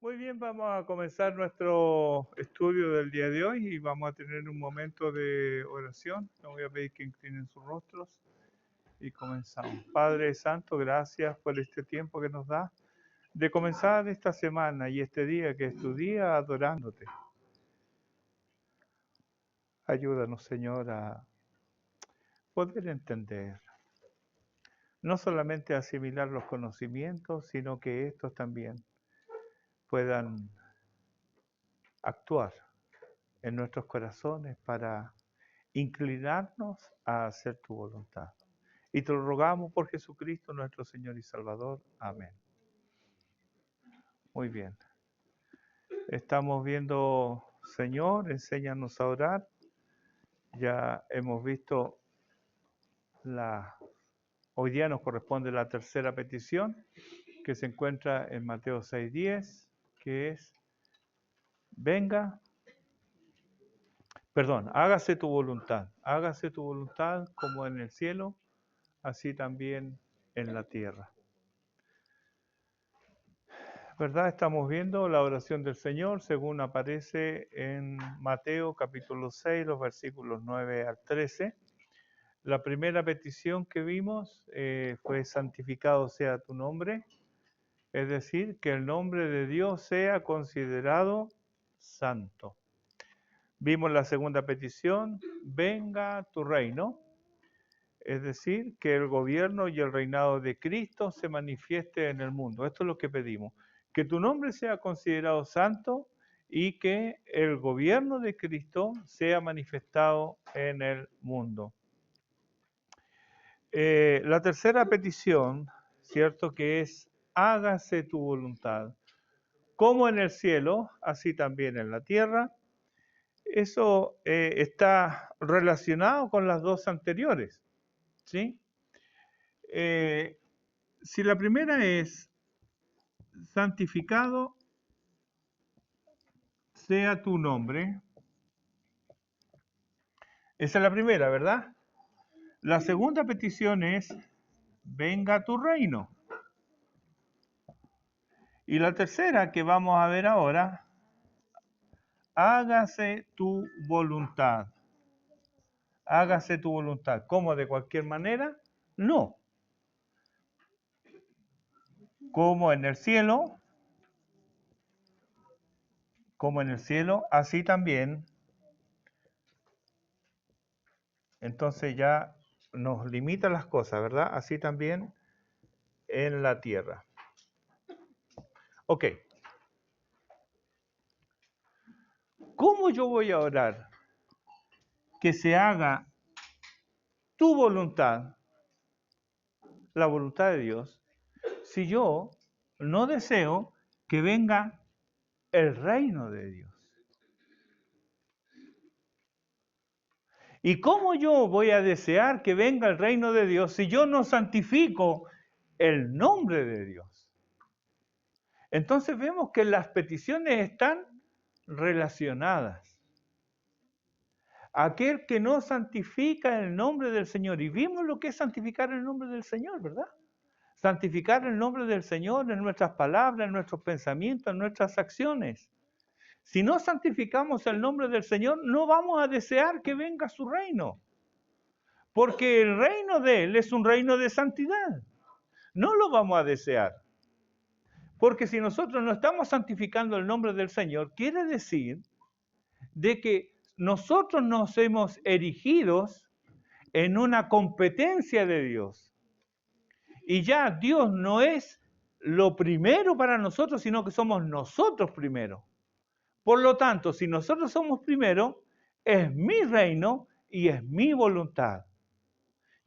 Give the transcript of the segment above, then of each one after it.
Muy bien, vamos a comenzar nuestro estudio del día de hoy y vamos a tener un momento de oración. Les voy a pedir que inclinen sus rostros y comenzamos. Padre Santo, gracias por este tiempo que nos da de comenzar esta semana y este día que es tu día adorándote. Ayúdanos, Señor, a poder entender, no solamente asimilar los conocimientos, sino que estos también puedan actuar en nuestros corazones para inclinarnos a hacer tu voluntad. Y te lo rogamos por Jesucristo, nuestro Señor y Salvador. Amén. Muy bien. Estamos viendo, Señor, enséñanos a orar. Ya hemos visto hoy día nos corresponde la tercera petición, que se encuentra en Mateo 6:10, que es, hágase tu voluntad como en el cielo, así también en la tierra. ¿Verdad? Estamos viendo la oración del Señor según aparece en Mateo capítulo 6, los versículos 9 al 13. La primera petición que vimos fue santificado sea tu nombre, es decir, que el nombre de Dios sea considerado santo. Vimos la segunda petición, venga tu reino, es decir, que el gobierno y el reinado de Cristo se manifieste en el mundo. Esto es lo que pedimos, que tu nombre sea considerado santo y que el gobierno de Cristo sea manifestado en el mundo. La tercera petición, ¿cierto? Que es, hágase tu voluntad, como en el cielo, así también en la tierra. Eso está relacionado con las dos anteriores, ¿sí? Si la primera es, santificado sea tu nombre, esa es la primera, ¿verdad? La segunda petición es, venga tu reino. Y la tercera que vamos a ver ahora, hágase tu voluntad. Hágase tu voluntad. ¿Cómo? ¿De cualquier manera? No. Como en el cielo, así también. Entonces ya nos limita las cosas, ¿verdad? Así también en la tierra. Ok. ¿Cómo yo voy a orar que se haga tu voluntad, la voluntad de Dios, si yo no deseo que venga el reino de Dios? ¿Y cómo yo voy a desear que venga el reino de Dios si yo no santifico el nombre de Dios? Entonces vemos que las peticiones están relacionadas. Aquel que no santifica el nombre del Señor, y vimos lo que es santificar el nombre del Señor, ¿verdad? Santificar el nombre del Señor en nuestras palabras, en nuestros pensamientos, en nuestras acciones. Si no santificamos el nombre del Señor, no vamos a desear que venga su reino. Porque el reino de Él es un reino de santidad. No lo vamos a desear. Porque si nosotros no estamos santificando el nombre del Señor, quiere decir de que nosotros nos hemos erigido en una competencia de Dios. Y ya Dios no es lo primero para nosotros, sino que somos nosotros primero. Por lo tanto, si nosotros somos primero, es mi reino y es mi voluntad,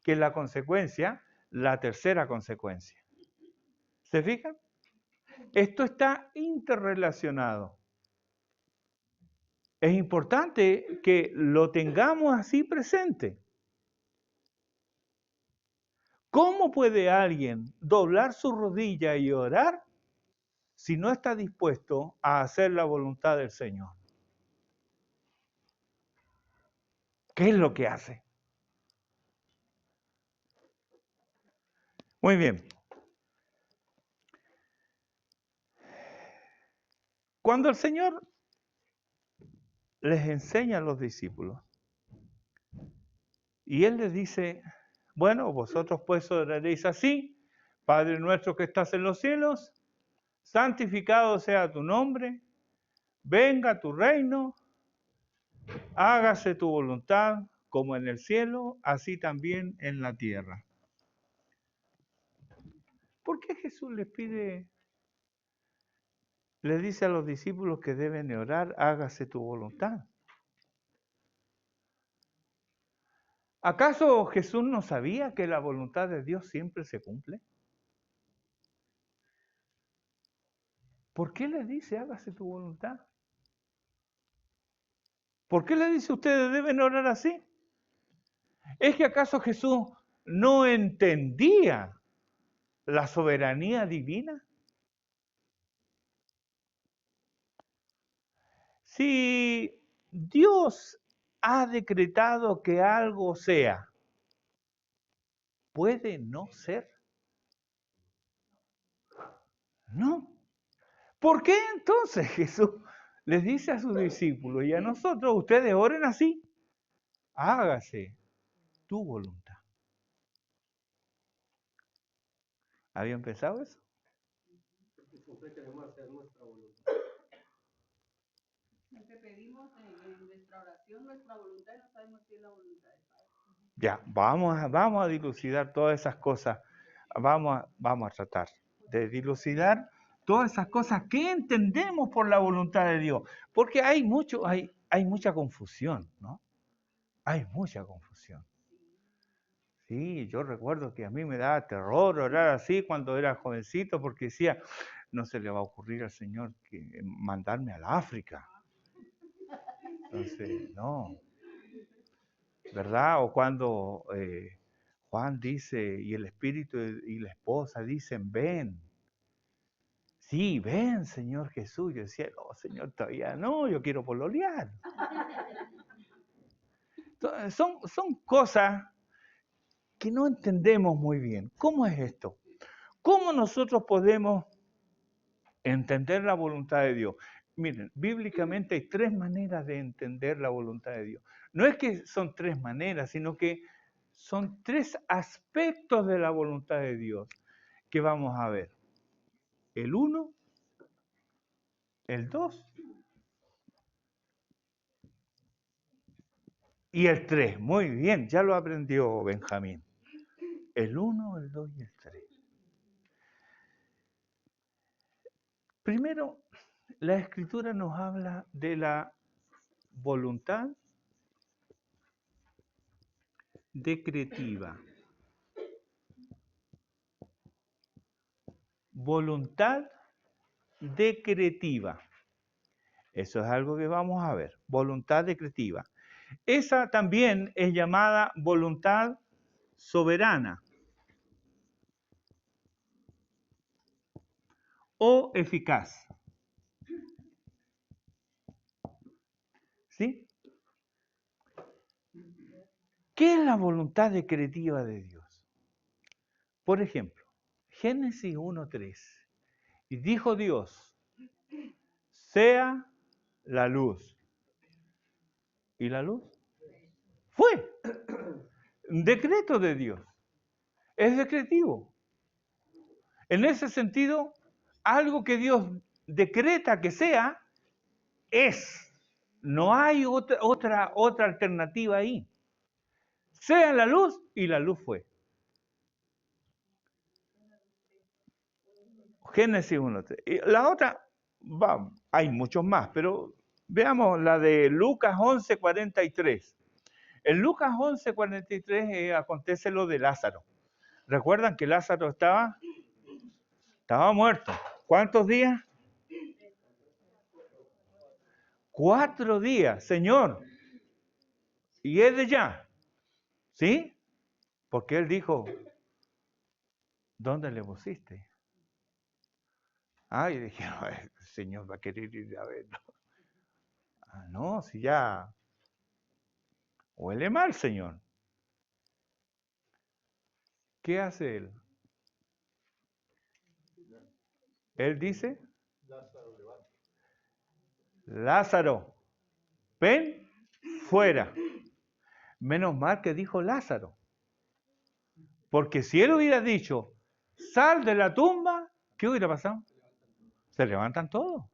que es la consecuencia, la tercera consecuencia. ¿Se fijan? Esto está interrelacionado. Es importante que lo tengamos así presente. ¿Cómo puede alguien doblar su rodilla y orar si no está dispuesto a hacer la voluntad del Señor? ¿Qué es lo que hace? Muy bien. Cuando el Señor les enseña a los discípulos, y Él les dice, bueno, vosotros pues oraréis así, Padre nuestro que estás en los cielos, santificado sea tu nombre, venga tu reino, hágase tu voluntad, como en el cielo, así también en la tierra. ¿Por qué Jesús les dice a los discípulos que deben orar, hágase tu voluntad? ¿Acaso Jesús no sabía que la voluntad de Dios siempre se cumple? ¿Por qué les dice, hágase tu voluntad? ¿Por qué les dice, ustedes deben orar así? ¿Es que acaso Jesús no entendía la soberanía divina? Si Dios ha decretado que algo sea, ¿puede no ser? No. ¿Por qué entonces Jesús les dice a sus discípulos y a nosotros, ustedes oren así? Hágase tu voluntad. ¿Habían pensado eso? Porque siempre queremos hacer nuestra voluntad. Siempre pedimos en nuestra oración nuestra voluntad y no sabemos si es la voluntad del Padre. Ya, vamos a dilucidar todas esas cosas. Vamos a tratar de dilucidar todas esas cosas que entendemos por la voluntad de Dios. Porque hay mucha confusión, ¿no? Hay mucha confusión. Sí, yo recuerdo que a mí me daba terror orar así cuando era jovencito porque decía, no se le va a ocurrir al Señor que mandarme al África. Entonces, no. ¿Verdad? O cuando Juan dice, y el Espíritu y la esposa dicen, ven. Sí, ven, Señor Jesús. Yo decía, no, Señor, todavía no, yo quiero pololear. Entonces, son cosas que no entendemos muy bien. ¿Cómo es esto? ¿Cómo nosotros podemos entender la voluntad de Dios? Miren, bíblicamente hay 3 maneras de entender la voluntad de Dios. No es que son 3 maneras, sino que son 3 aspectos de la voluntad de Dios que vamos a ver. El 1, el 2 y el 3. Muy bien, ya lo aprendió Benjamín. El 1, el 2 y el 3. Primero, la Escritura nos habla de la voluntad decretiva. Voluntad decretiva. Eso es algo que vamos a ver. Voluntad decretiva. Esa también es llamada voluntad soberana o eficaz. ¿Sí? ¿Qué es la voluntad decretiva de Dios? Por ejemplo, Génesis 1:3. Y dijo Dios, sea la luz. ¿Y la luz? Fue. Decreto de Dios. Es decretivo. En ese sentido, algo que Dios decreta que sea, es. No hay otra alternativa ahí. Sea la luz y la luz fue. Génesis 1:3. Y la otra, hay muchos más, pero veamos la de Lucas 11:43. En Lucas 11:43 acontece lo de Lázaro. ¿Recuerdan que Lázaro estaba muerto? ¿Cuántos días? 4 días, Señor. Y es de ya. ¿Sí? Porque él dijo, ¿dónde le pusiste? Y dije, el Señor va a querer ir a verlo. No, si ya huele mal, Señor. ¿Qué hace él? Él dice, Lázaro, ven fuera. Menos mal que dijo Lázaro. Porque si él hubiera dicho, sal de la tumba, ¿qué hubiera pasado? Se levantan todos.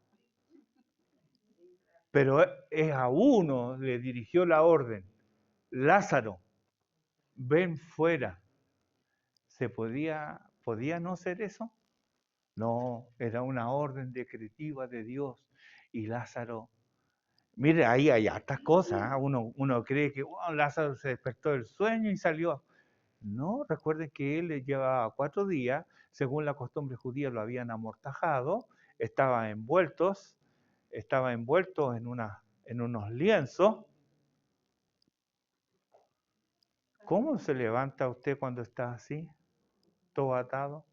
Pero es a uno le dirigió la orden. Lázaro, ven fuera. ¿Podía no ser eso? No, era una orden decretiva de Dios. Y Lázaro, mire, ahí hay hartas cosas. ¿Eh? Uno cree que Lázaro se despertó del sueño y salió. No, recuerden que él le llevaba 4 días, según la costumbre judía lo habían amortajado, estaba envuelto en unos lienzos. ¿Cómo se levanta usted cuando está así, todo atado?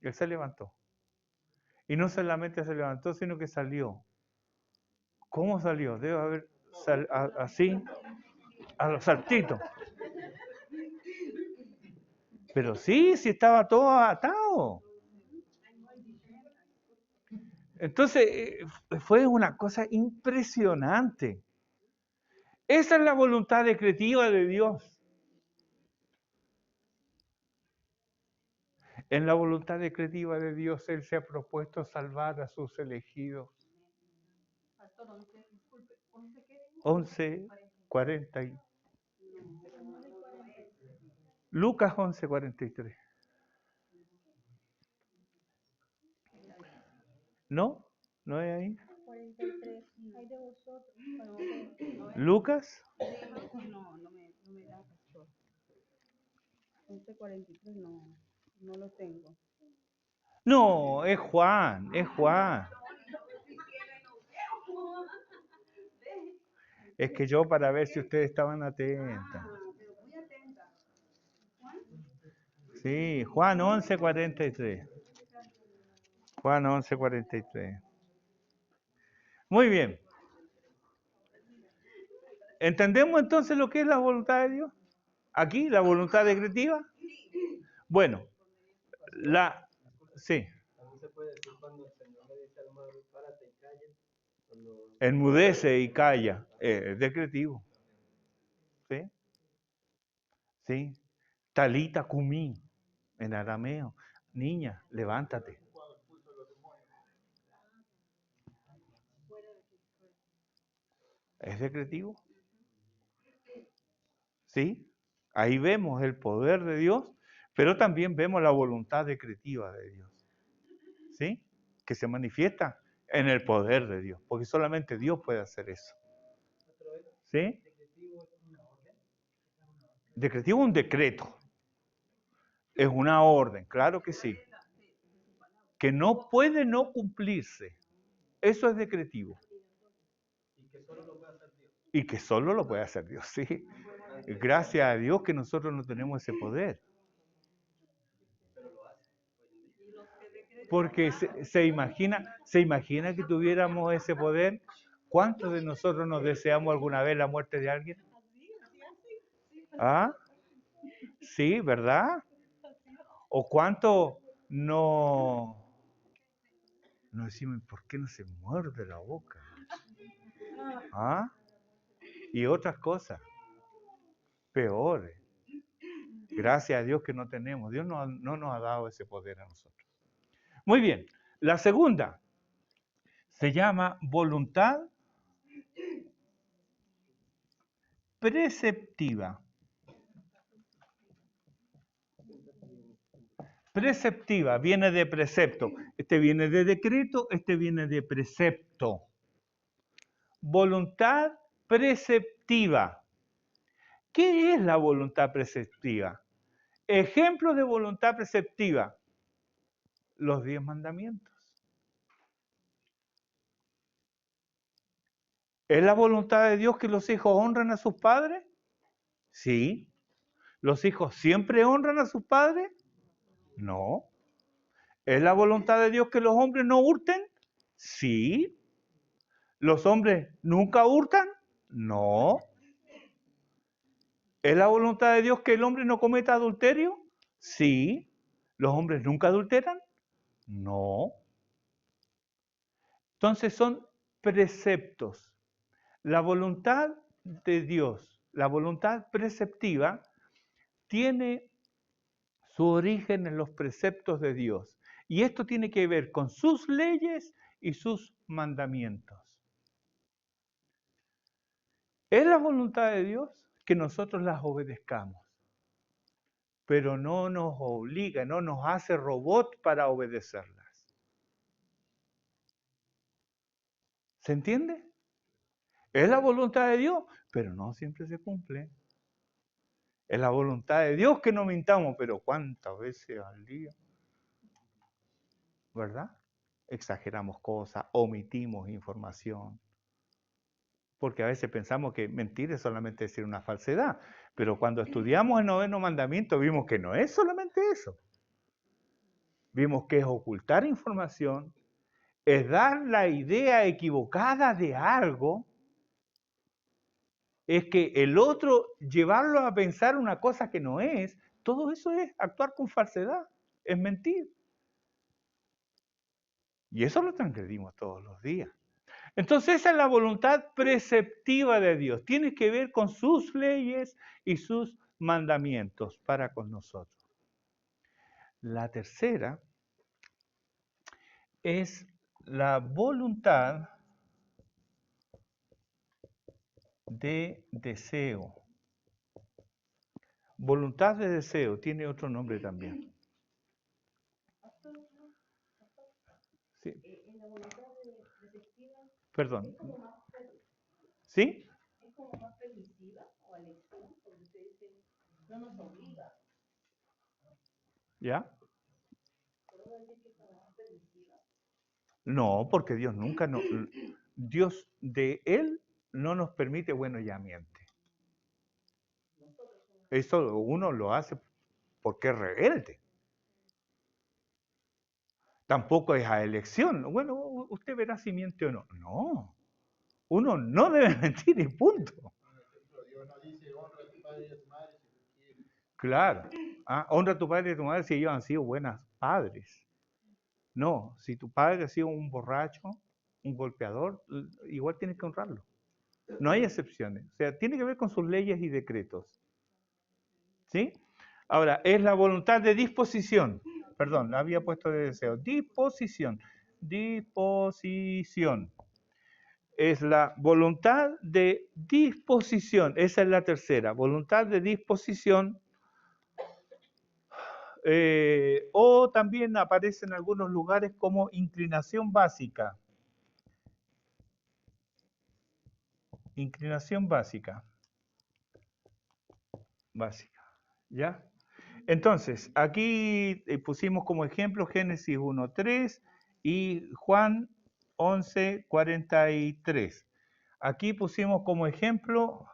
Él se levantó. Y no solamente se levantó, sino que salió. ¿Cómo salió? Debe haber así, a los saltitos. Pero sí estaba todo atado. Entonces, fue una cosa impresionante. Esa es la voluntad decretiva de Dios. En la voluntad decretiva de Dios, Él se ha propuesto salvar a sus elegidos. Pastor, 11, disculpe, 11 qué? 11:40. Lucas 11:43. ¿No? ¿No es ahí? 43. Hay de vosotros. ¿Lucas? No me da, pastor. 11:43 no lo tengo. No, es Juan, es Juan. Es que yo para ver si ustedes estaban atentas. Sí, Juan 11:43. Juan 11:43. Muy bien. ¿Entendemos entonces lo que es la voluntad de Dios? Aquí, la voluntad decretiva. Bueno, sí. También se puede decir cuando el Señor le dice al hermano, párate y calla. Enmudece y calla. Es decretivo. ¿Sí? Sí. Talita cumí, en arameo. Niña, levántate. ¿Es decretivo? ¿Sí? Ahí vemos el poder de Dios, pero también vemos la voluntad decretiva de Dios. ¿Sí? Que se manifiesta en el poder de Dios, porque solamente Dios puede hacer eso. ¿Sí? Decretivo es un decreto. Es una orden, claro que sí. Que no puede no cumplirse. Eso es decretivo. Y que solo lo puede hacer Dios, sí. Gracias a Dios que nosotros no tenemos ese poder. Porque se imagina que tuviéramos ese poder. ¿Cuántos de nosotros nos deseamos alguna vez la muerte de alguien? ¿Ah? Sí, ¿verdad? ¿O cuánto no decimos, ¿por qué no se muerde la boca? ¿Ah? Y otras cosas peores. Gracias a Dios que no tenemos. Dios no nos ha dado ese poder a nosotros. Muy bien. La segunda se llama voluntad preceptiva. Preceptiva, viene de precepto. Este viene de decreto, este viene de precepto. Voluntad preceptiva. ¿Qué es la voluntad preceptiva? Ejemplo de voluntad preceptiva. Los 10 mandamientos. ¿Es la voluntad de Dios que los hijos honren a sus padres? Sí. ¿Los hijos siempre honran a sus padres? No. ¿Es la voluntad de Dios que los hombres no hurten? Sí. ¿Los hombres nunca hurtan? No. ¿Es la voluntad de Dios que el hombre no cometa adulterio? Sí. ¿Los hombres nunca adulteran? No. Entonces son preceptos. La voluntad de Dios, la voluntad preceptiva, tiene su origen en los preceptos de Dios. Y esto tiene que ver con sus leyes y sus mandamientos. Es la voluntad de Dios que nosotros las obedezcamos, pero no nos obliga, no nos hace robot para obedecerlas. ¿Se entiende? Es la voluntad de Dios, pero no siempre se cumple. Es la voluntad de Dios que no mintamos, pero ¿cuántas veces al día? ¿Verdad? Exageramos cosas, omitimos información. Porque a veces pensamos que mentir es solamente decir una falsedad. Pero cuando estudiamos el 9º mandamiento vimos que no es solamente eso. Vimos que es ocultar información, es dar la idea equivocada de algo, es que el otro llevarlo a pensar una cosa que no es. Todo eso es actuar con falsedad, es mentir. Y eso lo transgredimos todos los días. Entonces esa es la voluntad preceptiva de Dios. Tiene que ver con sus leyes y sus mandamientos para con nosotros. La tercera es la voluntad de deseo. Voluntad de deseo tiene otro nombre también. Sí. Perdón. ¿Sí? Es como más permisiva o elección, porque usted dice, no nos obliga. ¿Ya? ¿Puedo decir que es como más permisiva? No, porque Dios nunca nos... Dios de Él no nos permite, bueno, ya miente. Eso uno lo hace porque es rebelde. Tampoco es a elección. Bueno, usted verá si miente o no. No. Uno no debe mentir y punto. Dios no dice honra a tu padre y a tu madre si tú quieres. Claro. Honra a tu padre y a tu madre si ellos han sido buenos padres. No, si tu padre ha sido un borracho, un golpeador, igual tienes que honrarlo. No hay excepciones. O sea, tiene que ver con sus leyes y decretos. ¿Sí? Ahora, es la voluntad de disposición. Perdón, había puesto de deseo. Disposición. Disposición. Es la voluntad de disposición. Esa es la tercera. Voluntad de disposición. O también aparece en algunos lugares como inclinación básica. Inclinación básica. Básica. ¿Ya? Entonces, aquí pusimos como ejemplo Génesis 1:3 y Juan 11:43. Aquí pusimos como ejemplo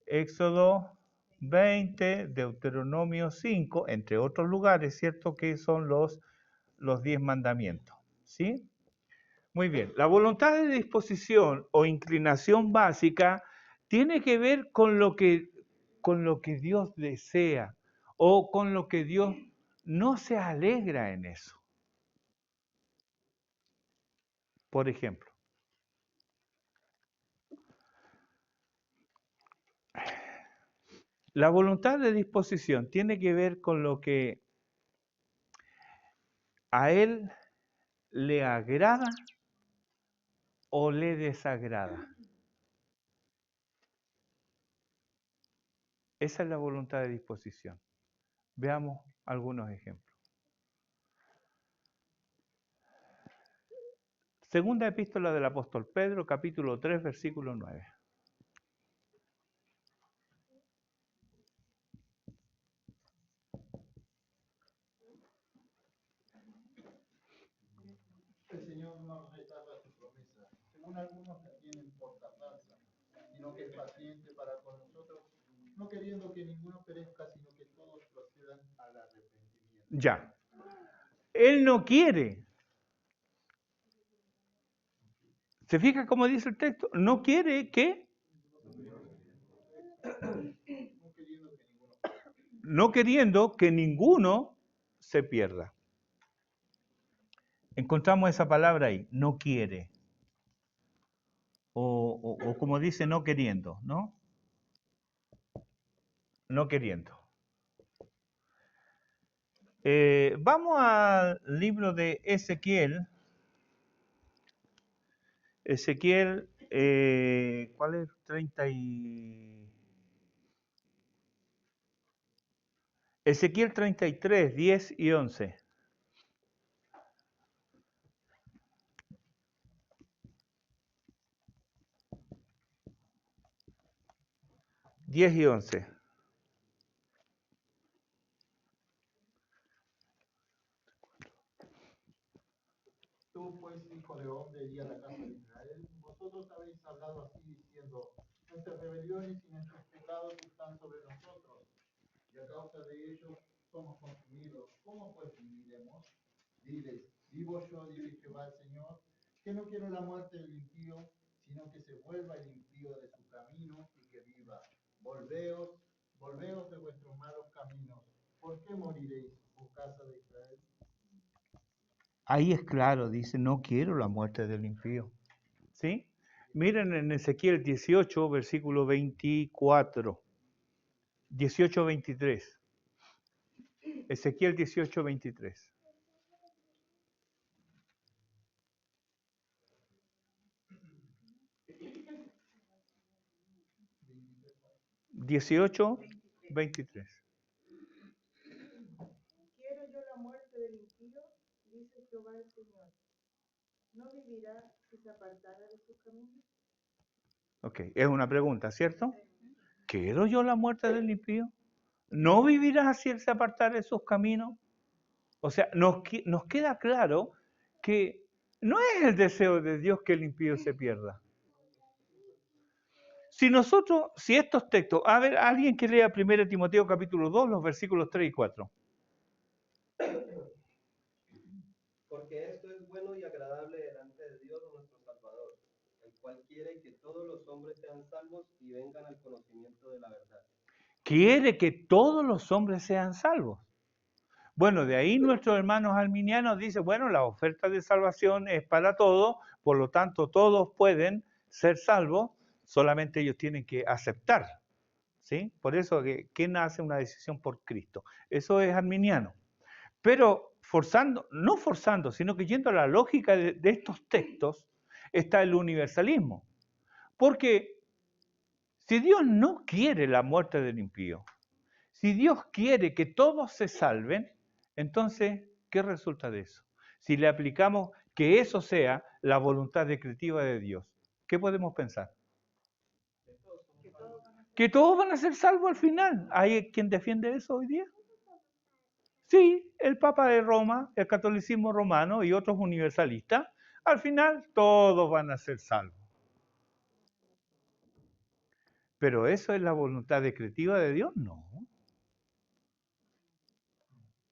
Éxodo 20, Deuteronomio 5, entre otros lugares, ¿cierto? Que son los 10 mandamientos, ¿sí? Muy bien. La voluntad de disposición o inclinación básica tiene que ver con lo que Dios desea o con lo que Dios no se alegra en eso. Por ejemplo, la voluntad de disposición tiene que ver con lo que a Él le agrada o le desagrada. Esa es la voluntad de disposición. Veamos algunos ejemplos. Segunda epístola del apóstol Pedro, capítulo 3, versículo 9. El Señor no retarda su promesa, según algunos la tienen por tardanza, sino que es paciente para con nosotros, no queriendo que ninguno perezca, sino que todos procedan al arrepentimiento. Ya. Él no quiere. ¿Se fija cómo dice el texto? No quiere que... No queriendo que ninguno se pierda. Encontramos esa palabra ahí, no quiere. o como dice, no queriendo, ¿no? No queriendo. Vamos al libro de Ezequiel. Ezequiel, ¿cuál es? 30 y... Ezequiel 33, 10 y 11. 10 y 11. Tú, pues, hijo de hombre, y a la casa de Israel, vosotros habéis hablado así diciendo, nuestras rebeliones y nuestros pecados están sobre nosotros, y a causa de ellos somos consumidos. ¿Cómo pues viviremos? Diles, vivo yo, dice Jehová el Señor, que no quiero la muerte del impío, sino que se vuelva el impío de su camino y que viva. Volveos de vuestros malos caminos. ¿Por qué moriréis, oh casa de Israel? Ahí es claro, dice, no quiero la muerte del impío. ¿Sí? Miren en Ezequiel 18, versículo 24. 18, 23. Ezequiel 18, 23. 18, 23. Quiero yo la muerte del impío, dice Jehová el Señor. ¿No vivirá si se apartara de sus caminos? Ok, es una pregunta, ¿cierto? ¿Quiero yo la muerte del impío? ¿No vivirás si él se apartara de sus caminos? O sea, nos queda claro que no es el deseo de Dios que el impío se pierda. Si estos textos, a ver, alguien que lea 1 Timoteo capítulo 2, los versículos 3 y 4. Porque esto es bueno y agradable delante de Dios nuestro Salvador, el cual quiere que todos los hombres sean salvos y vengan al conocimiento de la verdad. Quiere que todos los hombres sean salvos. Bueno, de ahí nuestros hermanos arminianos dicen, bueno, la oferta de salvación es para todos, por lo tanto todos pueden ser salvos, solamente ellos tienen que aceptar, ¿sí? Por eso que ¿quién hace una decisión por Cristo? Eso es arminiano. Pero no forzando, sino que yendo a la lógica de estos textos, está el universalismo. Porque si Dios no quiere la muerte del impío, si Dios quiere que todos se salven, entonces, ¿qué resulta de eso? Si le aplicamos que eso sea la voluntad decretiva de Dios, ¿qué podemos pensar? Que todos van a ser salvos al final. ¿Hay quien defiende eso hoy día? Sí, el Papa de Roma, el catolicismo romano y otros universalistas, al final todos van a ser salvos. Pero ¿eso es la voluntad decretiva de Dios? No.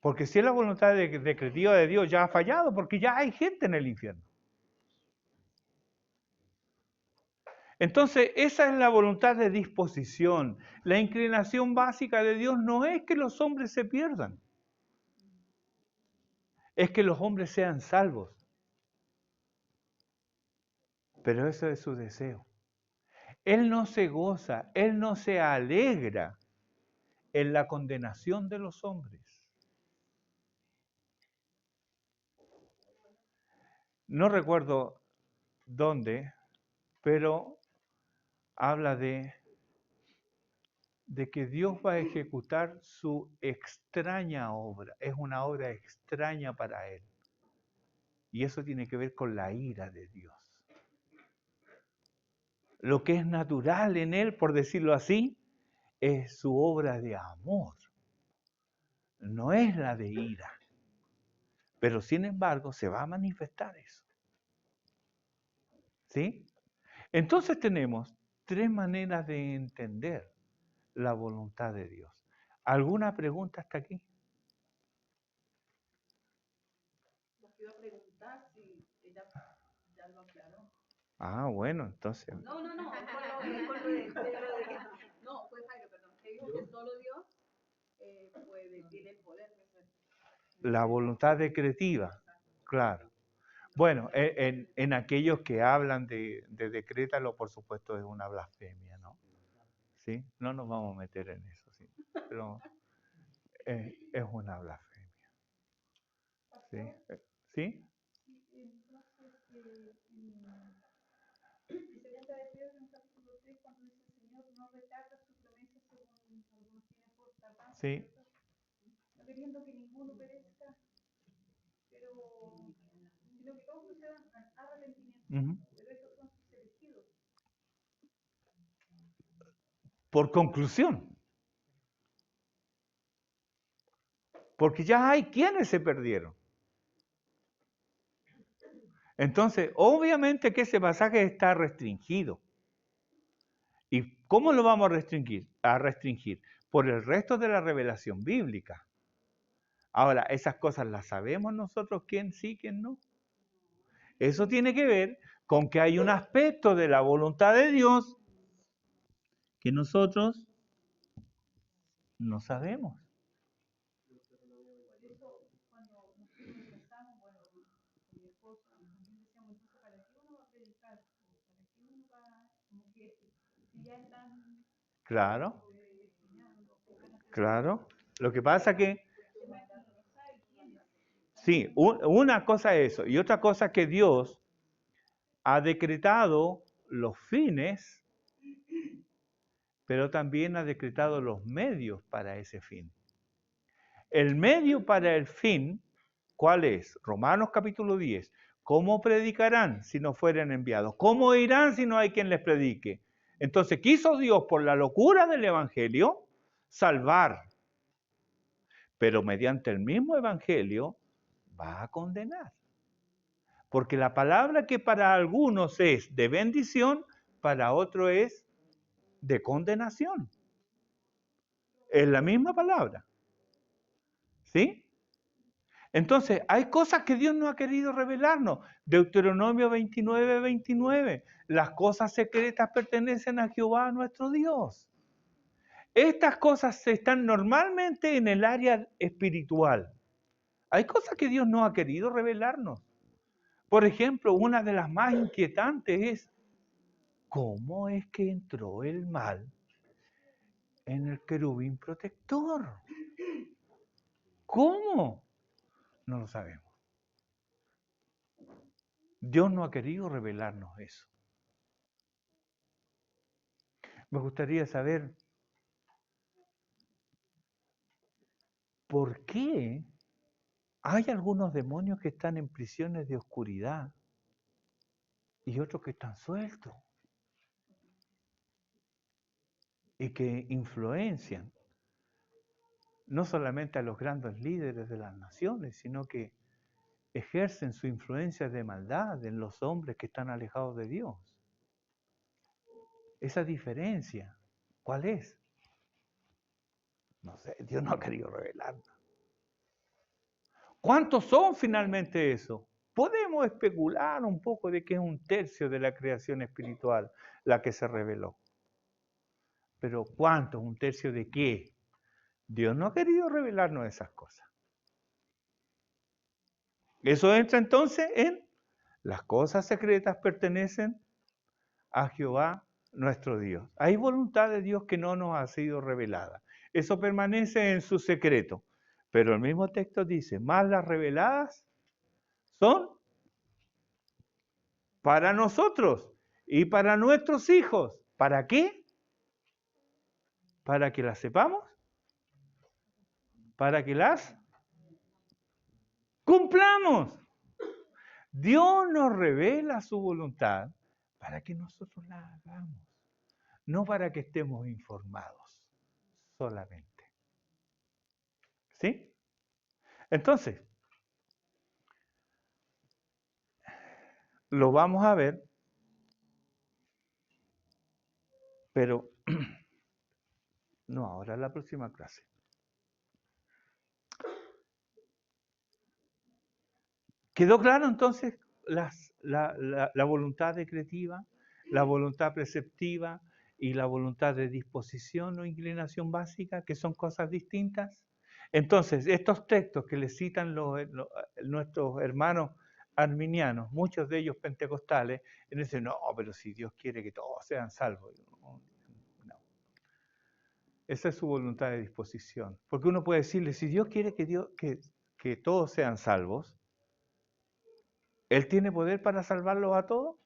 Porque si es la voluntad decretiva de Dios, ya ha fallado, porque ya hay gente en el infierno. Entonces, esa es la voluntad de disposición. La inclinación básica de Dios no es que los hombres se pierdan, es que los hombres sean salvos. Pero eso es su deseo. Él no se goza, Él no se alegra en la condenación de los hombres. No recuerdo dónde, pero habla de que Dios va a ejecutar su extraña obra. Es una obra extraña para Él. Y eso tiene que ver con la ira de Dios. Lo que es natural en Él, por decirlo así, es su obra de amor. No es la de ira. Pero sin embargo se va a manifestar eso. ¿Sí? Entonces tenemos tres maneras de entender la voluntad de Dios. ¿Alguna pregunta hasta aquí? Lo que iba a preguntar si ella ya lo aclaró. Ah, bueno, entonces. No, con lo de que, no, fue Jairo, perdón, que dijo que solo Dios tiene el poder de hacer. La voluntad decretiva, claro. Bueno, en aquellos que hablan de decrétalo, por supuesto, es una blasfemia, ¿no? ¿Sí? No nos vamos a meter en eso, ¿sí? Pero es una blasfemia. ¿Sí? ¿Sí? Entonces, en segunda de Pedro, en capítulo 3, cuando dice el Señor, no retarda su promesa según algunos tienen por tardanza, Sí. ¿cierto? No queriendo que ninguno perezca, pero sino que todos procedan al arrepentimiento. Ujú. Pero estos son sus elegidos. Por conclusión. Porque ya hay quienes se perdieron. Entonces, obviamente que ese pasaje está restringido. ¿Y cómo lo vamos a restringir? Por el resto de la revelación bíblica. Ahora, esas cosas las sabemos nosotros, quién sí, quién no. Eso tiene que ver con que hay un aspecto de la voluntad de Dios que nosotros no sabemos. Por eso, cuando nosotros pensamos, bueno, con mi esposo, también decíamos, entonces, ¿para qué uno va a predicar? ¿Para qué uno va, como que, si ya están Claro, enseñando, que van a hacer claro. Lo que pasa que, el tema es que uno no sabe quién es. sí, una cosa es eso, y otra cosa es que Dios ha decretado los fines, pero también ha decretado los medios para ese fin. El medio para el fin, ¿cuál es? Romanos capítulo 10. ¿Cómo predicarán si no fueren enviados? ¿Cómo irán si no hay quien les predique? Entonces quiso Dios, por la locura del Evangelio, salvar. Pero mediante el mismo Evangelio va a condenar. Porque la palabra que para algunos es de bendición, para otros es de condenación. Es la misma palabra. ¿Sí? Entonces, hay cosas que Dios no ha querido revelarnos. Deuteronomio 29, 29. Las cosas secretas pertenecen a Jehová, nuestro Dios. Estas cosas están normalmente en el área espiritual. Hay cosas que Dios no ha querido revelarnos. Por ejemplo, una de las más inquietantes es, ¿cómo es que entró el mal en el querubín protector? ¿Cómo? No lo sabemos. Dios no ha querido revelarnos eso. Me gustaría saber por qué hay algunos demonios que están en prisiones de oscuridad y otros que están sueltos y que influencian no solamente a los grandes líderes de las naciones, sino que ejercen su influencia de maldad en los hombres que están alejados de Dios. Esa diferencia, ¿cuál es? No sé, Dios no ha querido revelarla. ¿Cuántos son finalmente eso? Podemos especular un poco de que es 1/3 de la creación espiritual la que se reveló. Pero ¿cuántos? 1/3 de qué? Dios no ha querido revelarnos esas cosas. Eso entra entonces en las cosas secretas pertenecen a Jehová nuestro Dios. Hay voluntad de Dios que no nos ha sido revelada. Eso permanece en su secreto. Pero el mismo texto dice, más las reveladas son para nosotros y para nuestros hijos. ¿Para qué? ¿Para que las sepamos? ¿Para que las cumplamos? Dios nos revela su voluntad para que nosotros la hagamos, no para que estemos informados solamente. ¿Sí? Entonces, lo vamos a ver, pero no ahora, en la próxima clase. ¿Quedó claro entonces la voluntad decretiva, la voluntad preceptiva y la voluntad de disposición o inclinación básica, que son cosas distintas? Entonces, estos textos que le citan nuestros hermanos arminianos, muchos de ellos pentecostales, y dicen, no, pero si Dios quiere que todos sean salvos. No. Esa es su voluntad de disposición. Porque uno puede decirle, si Dios quiere que todos sean salvos, ¿Él tiene poder para salvarlos a todos?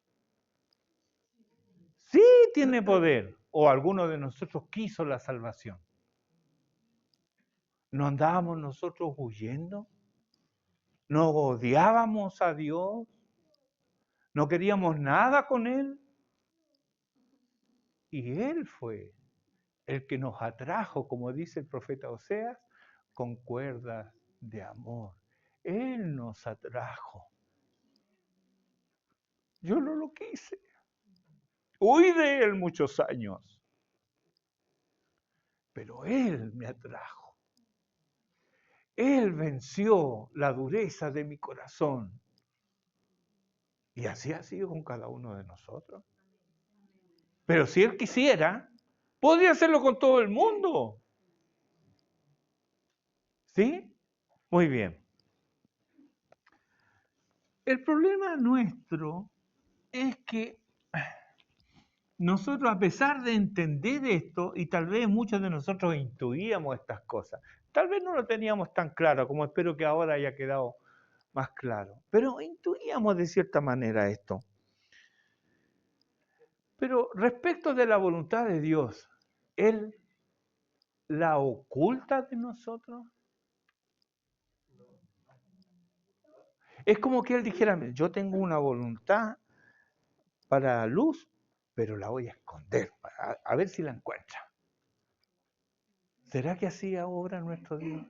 Sí tiene poder. O alguno de nosotros quiso la salvación. ¿No andábamos nosotros huyendo? ¿No odiábamos a Dios? ¿No queríamos nada con Él? Y Él fue el que nos atrajo, como dice el profeta Oseas, con cuerdas de amor. Él nos atrajo. Yo no lo quise. Huí de Él muchos años. Pero Él me atrajo. Él venció la dureza de mi corazón. Y así ha sido con cada uno de nosotros. Pero si Él quisiera, podría hacerlo con todo el mundo. ¿Sí? Muy bien. El problema nuestro es que nosotros, a pesar de entender esto, y tal vez muchos de nosotros intuíamos estas cosas, tal vez no lo teníamos tan claro, como espero que ahora haya quedado más claro, pero intuíamos de cierta manera esto. Pero respecto de la voluntad de Dios, ¿Él la oculta de nosotros? Es como que Él dijera, yo tengo una voluntad para la luz, pero la voy a esconder, a ver si la encuentra. ¿Será que así obra nuestro Dios?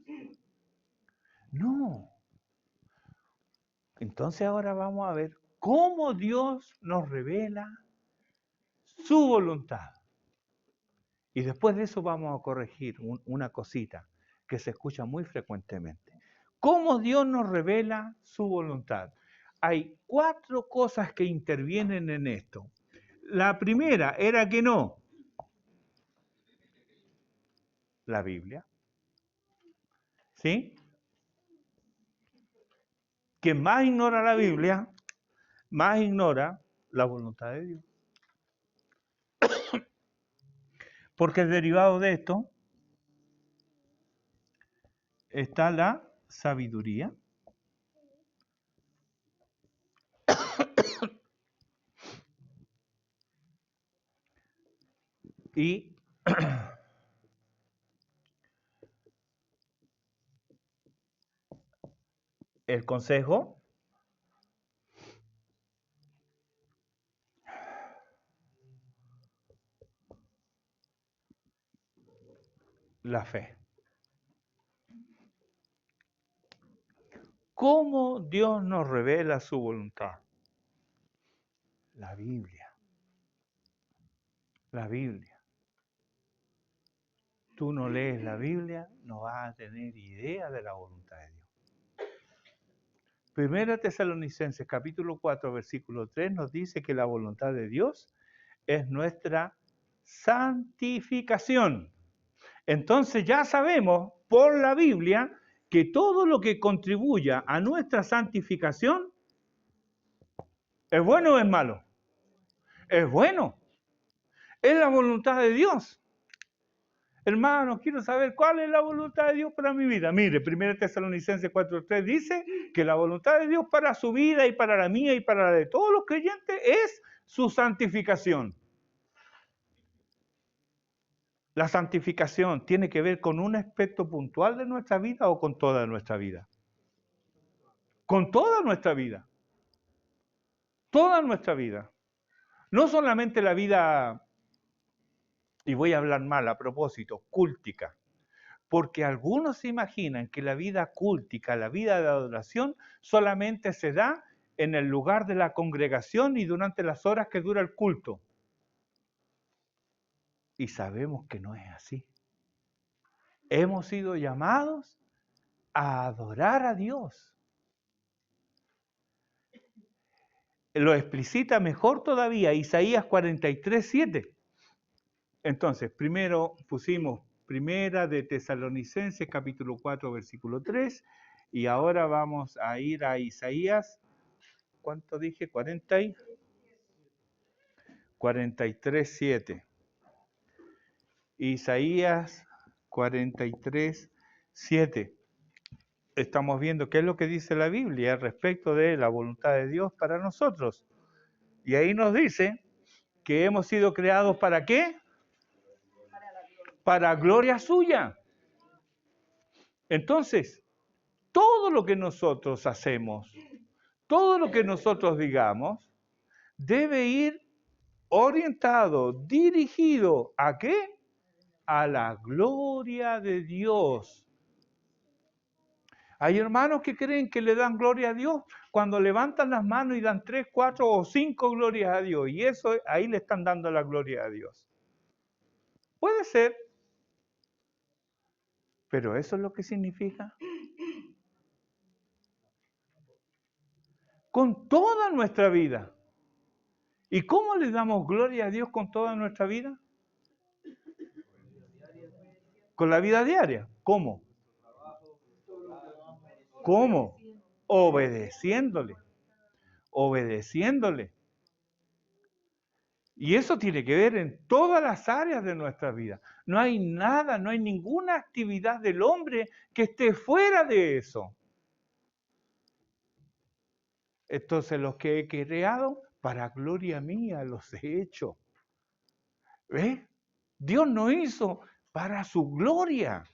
No. Entonces ahora vamos a ver cómo Dios nos revela su voluntad. Y después de eso vamos a corregir una cosita que se escucha muy frecuentemente. ¿Cómo Dios nos revela su voluntad? Hay 4 cosas que intervienen en esto. La primera era que no. La Biblia. ¿Sí? Quien más ignora la Biblia, más ignora la voluntad de Dios. Porque derivado de esto está la sabiduría. Y el consejo, la fe. ¿Cómo Dios nos revela su voluntad? La Biblia. La Biblia. Tú no lees la Biblia, no vas a tener idea de la voluntad de Dios. Primera Tesalonicenses capítulo 4 versículo 3 nos dice que la voluntad de Dios es nuestra santificación. Entonces ya sabemos por la Biblia que todo lo que contribuya a nuestra santificación ¿es bueno o es malo? Es bueno. Es la voluntad de Dios. Hermanos, quiero saber cuál es la voluntad de Dios para mi vida. Mire, 1 Tesalonicenses 4:3 dice que la voluntad de Dios para su vida y para la mía y para la de todos los creyentes es su santificación. La santificación tiene que ver con un aspecto puntual de nuestra vida o con toda nuestra vida. Con toda nuestra vida. Toda nuestra vida. No solamente la vida, y voy a hablar mal a propósito, cúltica. Porque algunos se imaginan que la vida cúltica, la vida de adoración, solamente se da en el lugar de la congregación y durante las horas que dura el culto. Y sabemos que no es así. Hemos sido llamados a adorar a Dios. Lo explicita mejor todavía Isaías 43:7. Entonces, primero pusimos Primera de Tesalonicenses, capítulo 4, versículo 3, y ahora vamos a ir a Isaías ¿cuánto dije? 43:7. Isaías 43:7. Estamos viendo qué es lo que dice la Biblia respecto de la voluntad de Dios para nosotros. Y ahí nos dice que hemos sido creados ¿para qué? Para gloria suya. Entonces, todo lo que nosotros hacemos, todo lo que nosotros digamos, debe ir orientado, dirigido ¿a qué? A la gloria de Dios. Hay hermanos que creen que le dan gloria a Dios cuando levantan las manos y dan 3, 4 o 5 glorias a Dios. Y eso ahí le están dando la gloria a Dios. Puede ser, pero eso es lo que significa. Con toda nuestra vida. ¿Y cómo le damos gloria a Dios con toda nuestra vida? Con la vida diaria. ¿Cómo? ¿Cómo? Obedeciéndole. Obedeciéndole. Y eso tiene que ver en todas las áreas de nuestra vida. No hay nada, no hay ninguna actividad del hombre que esté fuera de eso. Entonces los que he creado, para gloria mía los he hecho. ¿Ves? Dios nos hizo para su gloria.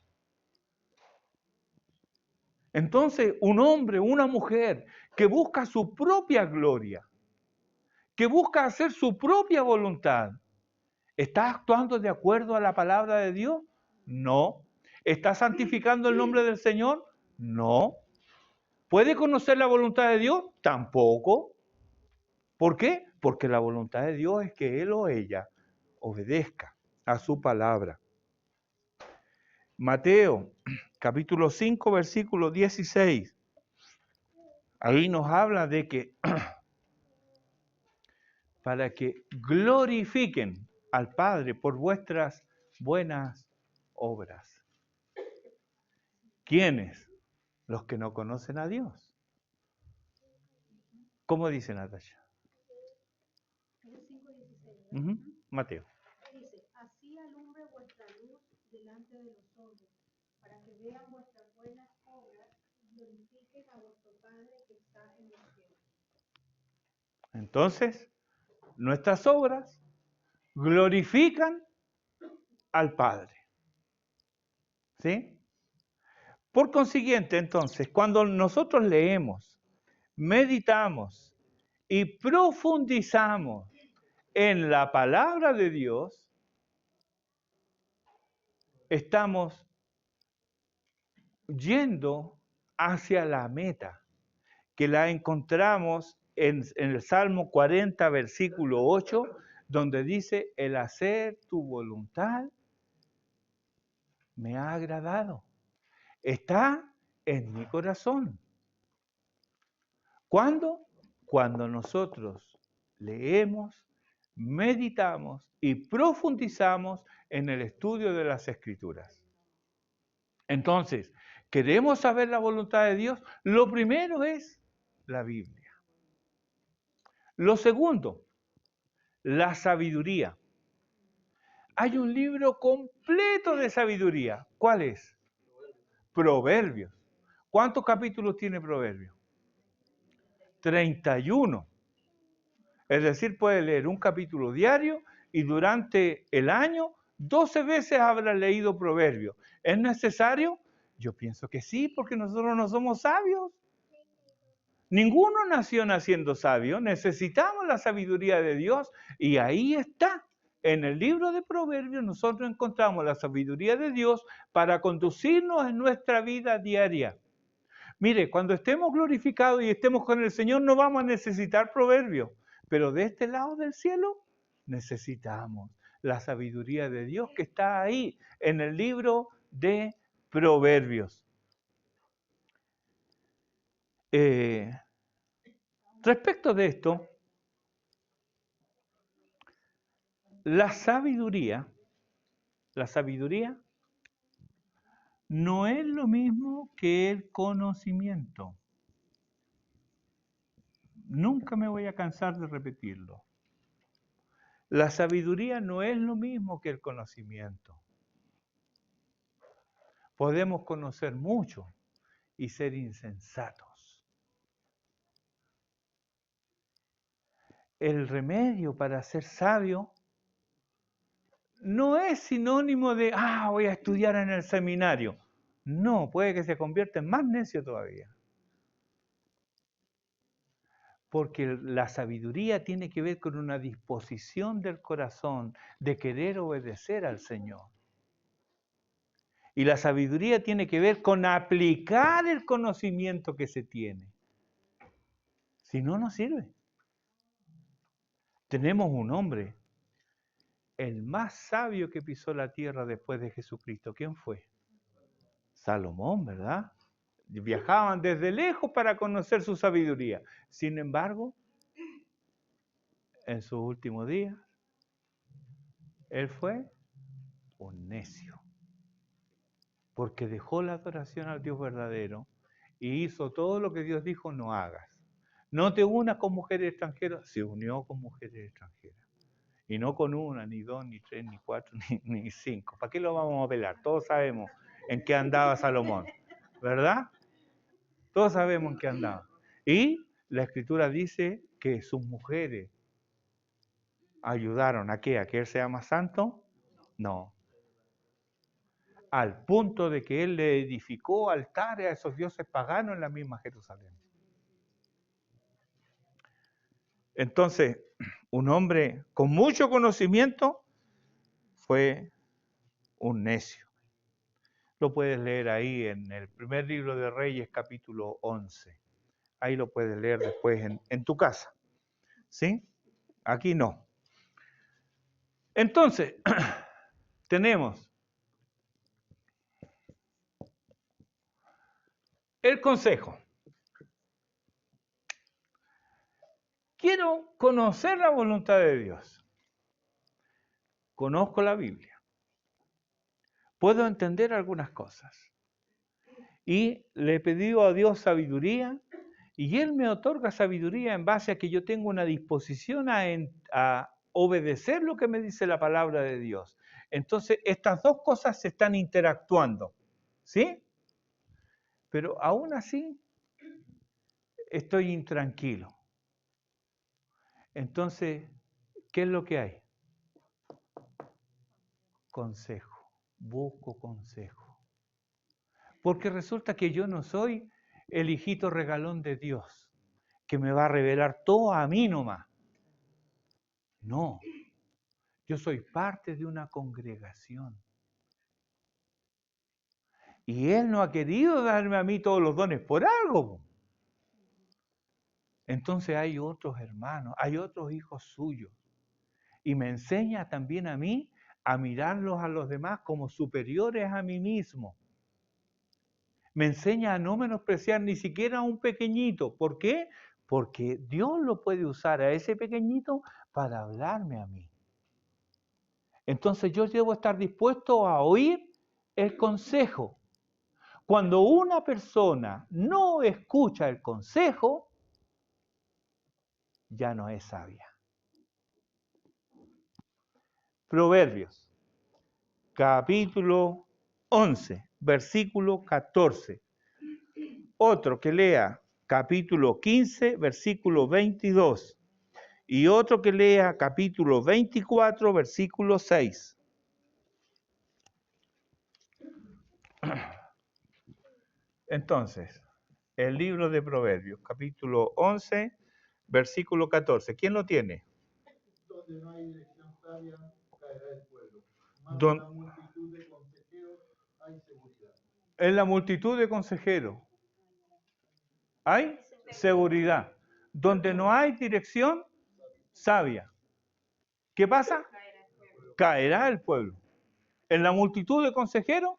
Entonces un hombre, una mujer que busca su propia gloria, que busca hacer su propia voluntad, ¿está actuando de acuerdo a la palabra de Dios? No. ¿Está santificando el nombre del Señor? No. ¿Puede conocer la voluntad de Dios? Tampoco. ¿Por qué? Porque la voluntad de Dios es que él o ella obedezca a su palabra. Mateo, capítulo 5, versículo 16. Ahí nos habla de que para que glorifiquen al Padre por vuestras buenas obras. ¿Quiénes? Los que no conocen a Dios. ¿Cómo dice Natasha? Mateo. Dice, así alumbre vuestra luz delante de los hombres, para que vean vuestras buenas obras y glorifiquen a vuestro Padre que está en los cielos. Entonces, nuestras obras glorifican al Padre. ¿Sí? Por consiguiente, entonces, cuando nosotros leemos, meditamos y profundizamos en la palabra de Dios, estamos yendo hacia la meta, que la encontramos en el Salmo 40, versículo 8, donde dice, el hacer tu voluntad me ha agradado. Está en mi corazón. ¿Cuándo? Cuando nosotros leemos, meditamos y profundizamos en el estudio de las Escrituras. Entonces, ¿queremos saber la voluntad de Dios? Lo primero es la Biblia. Lo segundo, la sabiduría. Hay un libro completo de sabiduría. ¿Cuál es? Proverbios. ¿Cuántos capítulos tiene Proverbios? 31. Es decir, puede leer un capítulo diario y durante el año 12 veces habrá leído Proverbios. ¿Es necesario? Yo pienso que sí, porque nosotros no somos sabios. Ninguno nació naciendo sabio. Necesitamos la sabiduría de Dios y ahí está. En el libro de Proverbios nosotros encontramos la sabiduría de Dios para conducirnos en nuestra vida diaria. Mire, cuando estemos glorificados y estemos con el Señor no vamos a necesitar proverbios, pero de este lado del cielo necesitamos la sabiduría de Dios que está ahí en el libro de Proverbios. Respecto de esto, la sabiduría no es lo mismo que el conocimiento. Nunca me voy a cansar de repetirlo. La sabiduría no es lo mismo que el conocimiento. Podemos conocer mucho y ser insensatos. El remedio para ser sabio no es sinónimo de, voy a estudiar en el seminario. No, puede que se convierta en más necio todavía. Porque la sabiduría tiene que ver con una disposición del corazón de querer obedecer al Señor. Y la sabiduría tiene que ver con aplicar el conocimiento que se tiene. Si no, no sirve. Tenemos un hombre, el más sabio que pisó la tierra después de Jesucristo. ¿Quién fue? Salomón, ¿verdad? Viajaban desde lejos para conocer su sabiduría. Sin embargo, en sus últimos días, él fue un necio. Porque dejó la adoración al Dios verdadero y hizo todo lo que Dios dijo no hagas. No te unas con mujeres extranjeras, se unió con mujeres extranjeras. Y no con una, ni dos, ni tres, ni cuatro, ni cinco. ¿Para qué lo vamos a pelar? Todos sabemos en qué andaba Salomón, ¿verdad? Todos sabemos en qué andaba. Y la Escritura dice que sus mujeres ayudaron ¿a qué? ¿A que él sea más santo? No. Al punto de que él le edificó altares a esos dioses paganos en la misma Jerusalén. Entonces, un hombre con mucho conocimiento fue un necio. Lo puedes leer ahí en el primer libro de Reyes, capítulo 11. Ahí lo puedes leer después en tu casa. ¿Sí? Aquí no. Entonces, tenemos el consejo. Quiero conocer la voluntad de Dios. Conozco la Biblia. Puedo entender algunas cosas. Y le he pedido a Dios sabiduría y Él me otorga sabiduría en base a que yo tengo una disposición a obedecer lo que me dice la palabra de Dios. Entonces, estas dos cosas se están interactuando, ¿sí? Pero aún así, estoy intranquilo. Entonces, ¿qué es lo que hay? Consejo. Busco consejo. Porque resulta que yo no soy el hijito regalón de Dios, que me va a revelar todo a mí nomás. No. Yo soy parte de una congregación. Y Él no ha querido darme a mí todos los dones por algo. Entonces hay otros hermanos, hay otros hijos suyos. Y me enseña también a mí a mirarlos a los demás como superiores a mí mismo. Me enseña a no menospreciar ni siquiera a un pequeñito. ¿Por qué? Porque Dios lo puede usar a ese pequeñito para hablarme a mí. Entonces yo debo estar dispuesto a oír el consejo. Cuando una persona no escucha el consejo, ya no es sabia. Proverbios, capítulo 11, versículo 14. Otro que lea capítulo 15, versículo 22. Y otro que lea capítulo 24, versículo 6. Entonces, el libro de Proverbios, capítulo 11, versículo 14. ¿Quién lo tiene? Donde no hay dirección sabia, caerá el pueblo. Más Don- en la multitud de consejeros hay seguridad. En la multitud de consejeros hay seguridad. Donde no hay dirección sabia, ¿qué pasa? Caerá el pueblo. En la multitud de consejeros,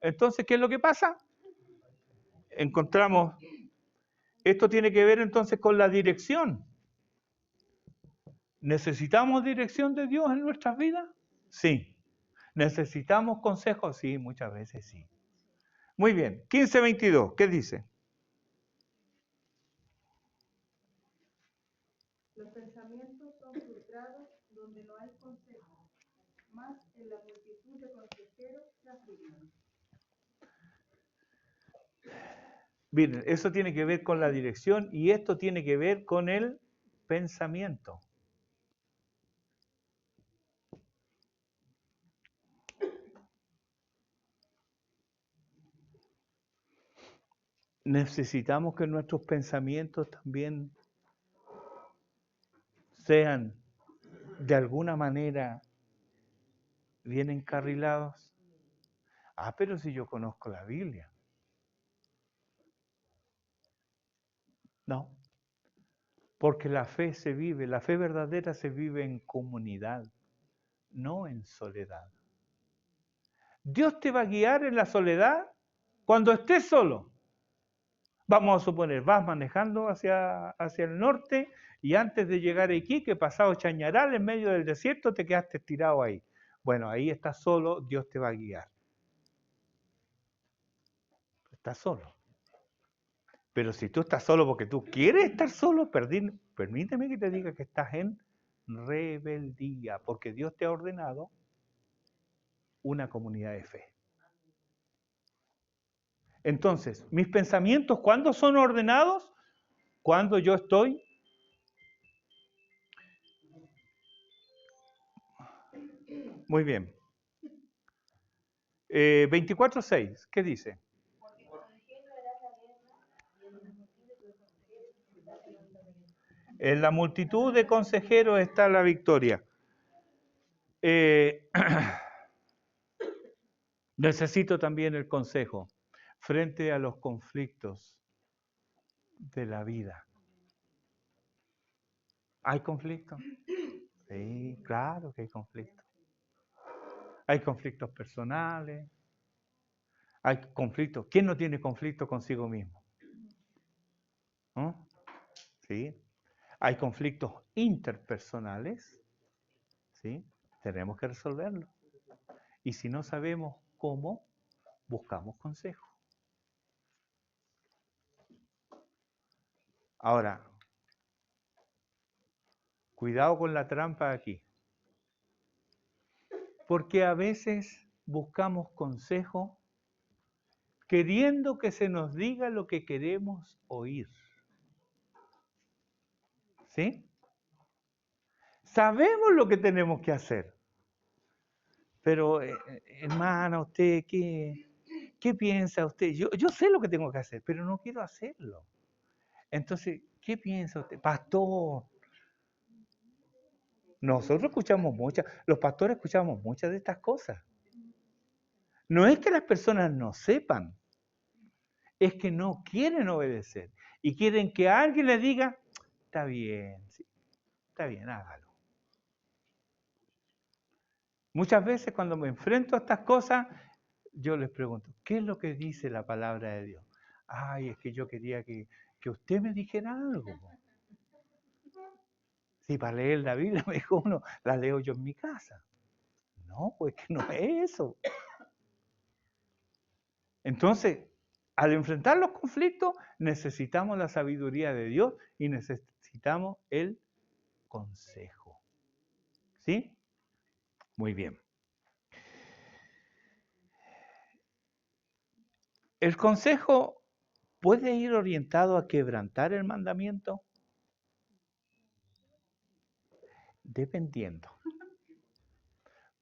entonces, ¿qué es lo que pasa? Encontramos, esto tiene que ver entonces con la dirección. ¿Necesitamos dirección de Dios en nuestras vidas? Sí. ¿Necesitamos consejos? Sí, muchas veces sí. Muy bien, 15:22, ¿qué dice? Los pensamientos son frustrados donde no hay consejo, más en la multitud de consejeros se afirman. Miren, eso tiene que ver con la dirección y esto tiene que ver con el pensamiento. Necesitamos que nuestros pensamientos también sean de alguna manera bien encarrilados. Ah, pero si yo conozco la Biblia. No, porque la fe se vive, la fe verdadera se vive en comunidad, no en soledad. Dios te va a guiar en la soledad cuando estés solo. Vamos a suponer, vas manejando hacia el norte y antes de llegar a Iquique, pasado Chañaral, en medio del desierto, te quedaste tirado ahí. Bueno, ahí estás solo, Dios te va a guiar. Estás solo. Pero si tú estás solo porque tú quieres estar solo, permíteme que te diga que estás en rebeldía, porque Dios te ha ordenado una comunidad de fe. Entonces, mis pensamientos, ¿cuándo son ordenados? Cuando yo estoy muy bien. 24:6, ¿qué dice? En la multitud de consejeros está la victoria. Necesito también el consejo frente a los conflictos de la vida. ¿Hay conflictos? Sí, claro que hay conflictos. Hay conflictos personales. Hay conflictos. ¿Quién no tiene conflicto consigo mismo? ¿No? ¿Sí? Hay conflictos interpersonales. ¿Sí? Tenemos que resolverlo. Y si no sabemos cómo, buscamos consejo. Ahora, cuidado con la trampa aquí. Porque a veces buscamos consejo queriendo que se nos diga lo que queremos oír. ¿Sí? Sabemos lo que tenemos que hacer. Pero, hermana, ¿usted qué piensa usted? Yo sé lo que tengo que hacer, pero no quiero hacerlo. Entonces, ¿qué piensa usted? Pastor. Nosotros escuchamos los pastores escuchamos muchas de estas cosas. No es que las personas no sepan, es que no quieren obedecer y quieren que alguien les diga, está bien, sí, está bien, hágalo. Muchas veces cuando me enfrento a estas cosas, yo les pregunto, ¿qué es lo que dice la palabra de Dios? Ay, es que yo quería que usted me dijera algo. Si para leer la Biblia, me dijo uno, la leo yo en mi casa. No, pues que no es eso. Entonces, al enfrentar los conflictos, necesitamos la sabiduría de Dios y necesitamos el consejo. ¿Sí? Muy bien. ¿El consejo puede ir orientado a quebrantar el mandamiento? Dependiendo.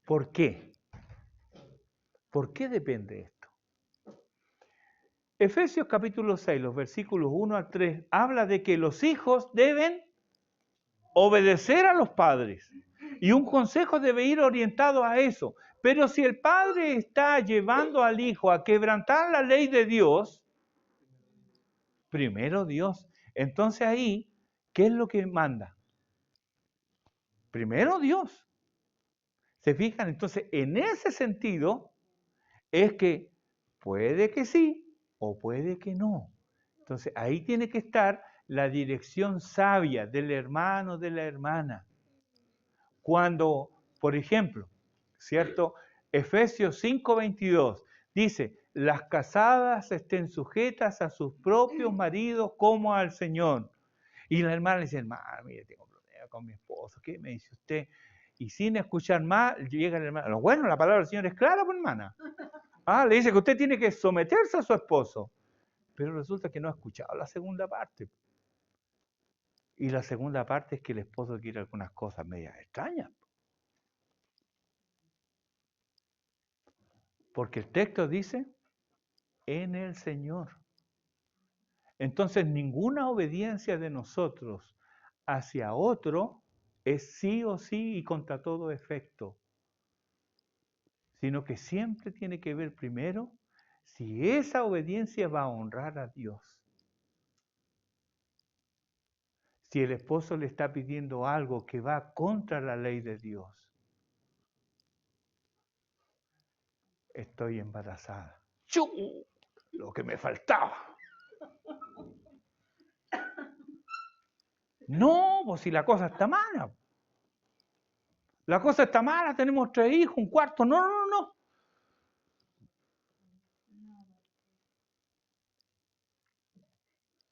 ¿Por qué? ¿Por qué depende esto? Efesios capítulo 6, los versículos 1 al 3, habla de que los hijos deben obedecer a los padres. Y un consejo debe ir orientado a eso. Pero si el padre está llevando al hijo a quebrantar la ley de Dios, primero Dios. Entonces ahí, ¿qué es lo que manda? Primero Dios. ¿Se fijan? Entonces, en ese sentido, es que puede que sí o puede que no. Entonces, ahí tiene que estar la dirección sabia del hermano, de la hermana. Cuando, por ejemplo, ¿cierto? Efesios 5:22 dice, las casadas estén sujetas a sus propios maridos como al Señor. Y la hermana le dice, hermano, mire, tengo problemas. con mi esposo, ¿qué me dice usted? Y sin escuchar más, llega el hermano. Bueno, la palabra del Señor es clara, pues, hermana. Le dice que usted tiene que someterse a su esposo. Pero resulta que no ha escuchado la segunda parte. Y la segunda parte es que el esposo quiere algunas cosas medias extrañas. Porque el texto dice, en el Señor. Entonces, ninguna obediencia de nosotros hacia otro es sí o sí y contra todo efecto. Sino que siempre tiene que ver primero si esa obediencia va a honrar a Dios. Si el esposo le está pidiendo algo que va contra la ley de Dios. Estoy embarazada. ¡Chu! Lo que me faltaba. No, pues si la cosa está mala. La cosa está mala, tenemos 3 hijos, un cuarto. No.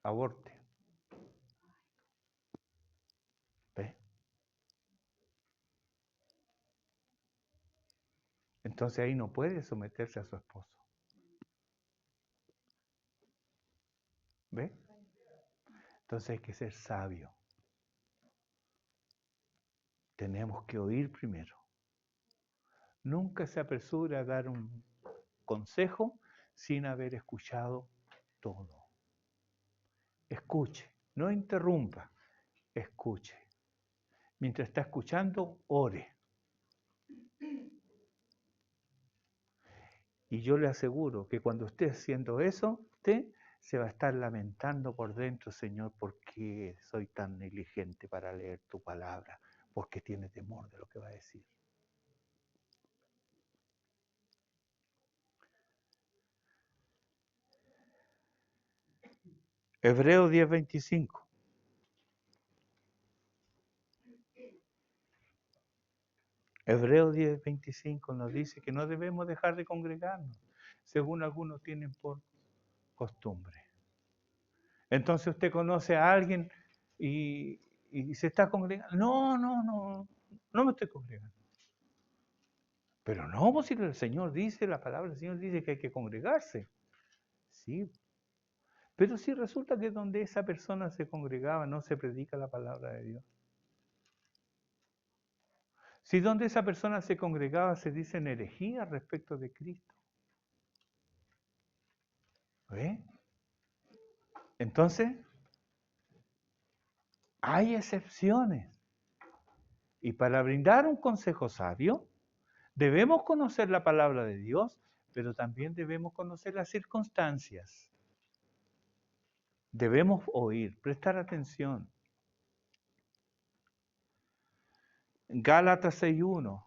Aborte. ¿Ve? Entonces ahí no puede someterse a su esposo. ¿Ve? Entonces hay que ser sabio. Tenemos que oír primero. Nunca se apresure a dar un consejo sin haber escuchado todo. Escuche, no interrumpa, escuche. Mientras está escuchando, ore. Y yo le aseguro que cuando esté haciendo eso, usted se va a estar lamentando por dentro, Señor, ¿por qué soy tan negligente para leer tu palabra? Porque tiene temor de lo que va a decir. Hebreos 10:25. Hebreos 10:25 nos dice que no debemos dejar de congregarnos, según algunos tienen por costumbre. Entonces usted conoce a alguien y se está congregando. No me estoy congregando. Pero no, pues si el Señor dice, la palabra del Señor dice que hay que congregarse. Sí. Pero si resulta que donde esa persona se congregaba no se predica la palabra de Dios. Si donde esa persona se congregaba se dicen herejías respecto de Cristo. ¿Ve? Entonces, hay excepciones. Y para brindar un consejo sabio, debemos conocer la palabra de Dios, pero también debemos conocer las circunstancias. Debemos oír, prestar atención. Gálatas 6:1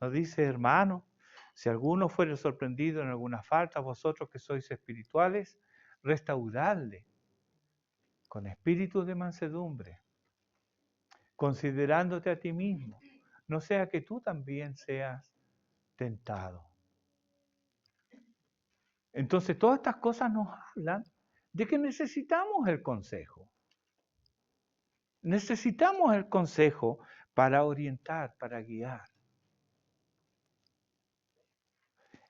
nos dice, hermano, si alguno fuere sorprendido en alguna falta, vosotros que sois espirituales, restauradle con espíritu de mansedumbre, considerándote a ti mismo, no sea que tú también seas tentado. Entonces, todas estas cosas nos hablan de que necesitamos el consejo. Necesitamos el consejo para orientar, para guiar.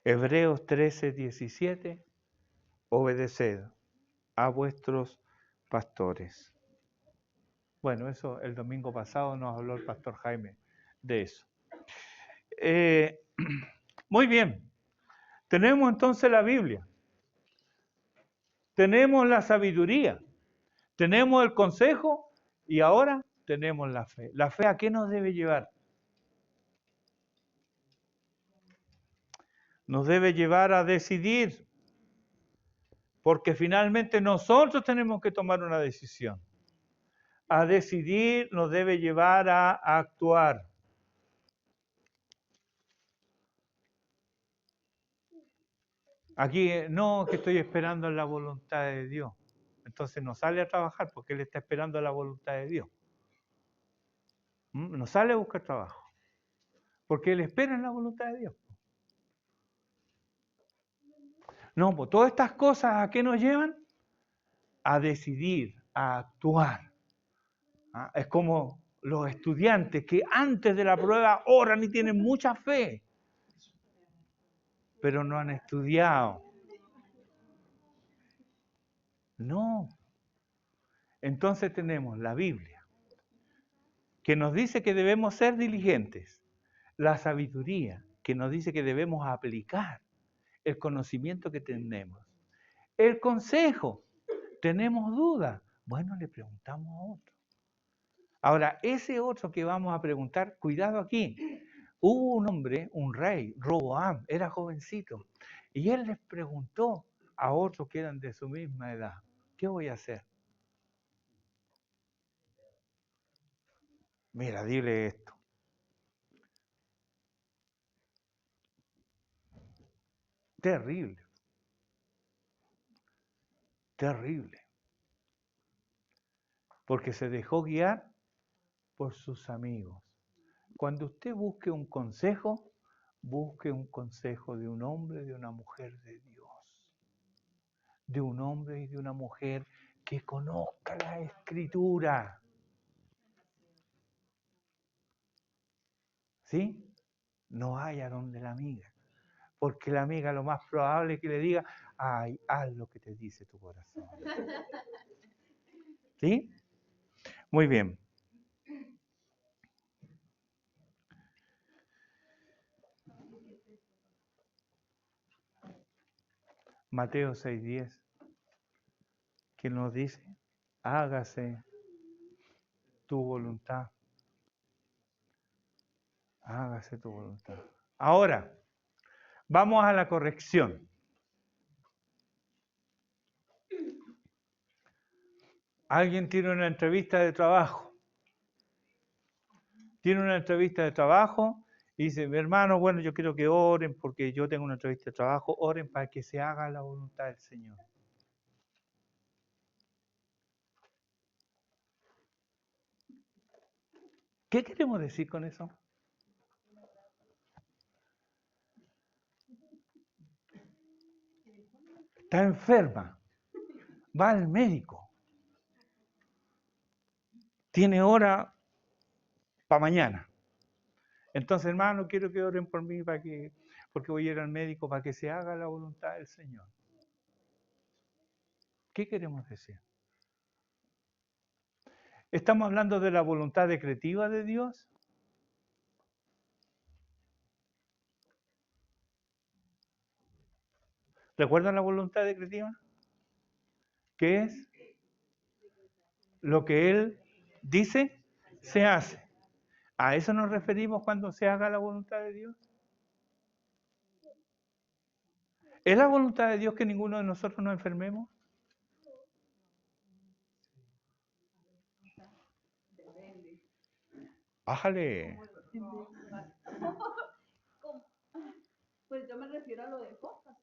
Hebreos 13:17, obedeced a vuestros pastores. Bueno, eso el domingo pasado nos habló el pastor Jaime de eso. Muy bien, tenemos entonces la Biblia, tenemos la sabiduría, tenemos el consejo y ahora tenemos la fe. ¿La fe a qué nos debe llevar? Nos debe llevar a decidir, porque finalmente nosotros tenemos que tomar una decisión. A decidir nos debe llevar a actuar. Aquí no, que estoy esperando la voluntad de Dios. Entonces no sale a trabajar porque él está esperando la voluntad de Dios. No sale a buscar trabajo porque él espera en la voluntad de Dios. No, pues todas estas cosas ¿a qué nos llevan? A decidir, a actuar. Es como los estudiantes que antes de la prueba oran y tienen mucha fe, pero no han estudiado. No. Entonces tenemos la Biblia, que nos dice que debemos ser diligentes. La sabiduría, que nos dice que debemos aplicar el conocimiento que tenemos. El consejo, tenemos dudas. Bueno, le preguntamos a otro. Ahora, ese otro que vamos a preguntar, cuidado aquí. Hubo un hombre, un rey, Roboam, era jovencito, y él les preguntó a otros que eran de su misma edad, ¿qué voy a hacer? Mira, dile esto. Terrible. Terrible. Porque se dejó guiar por sus amigos. Cuando usted busque un consejo de un hombre, de una mujer de Dios. De un hombre y de una mujer que conozca la Escritura. ¿Sí? No vaya donde la amiga. Porque la amiga lo más probable es que le diga, ay, haz lo que te dice tu corazón. ¿Sí? Muy bien. Mateo 6:10, que nos dice, hágase tu voluntad. Hágase tu voluntad. Ahora, vamos a la corrección. Alguien tiene una entrevista de trabajo. Tiene una entrevista de trabajo y dice, mi hermano, bueno, yo quiero que oren porque yo tengo una entrevista de trabajo. Oren para que se haga la voluntad del Señor. ¿Qué queremos decir con eso? Está enferma. Va al médico. Tiene hora para mañana. Entonces, hermano, quiero que oren por mí porque voy a ir al médico para que se haga la voluntad del Señor. ¿Qué queremos decir? ¿Estamos hablando de la voluntad decretiva de Dios? ¿Recuerdan la voluntad decretiva? ¿Qué es? Lo que Él dice, se hace. ¿A eso nos referimos cuando se haga la voluntad de Dios? ¿Es la voluntad de Dios que ninguno de nosotros nos enfermemos? Bájale. Pues yo me refiero a lo de pastor.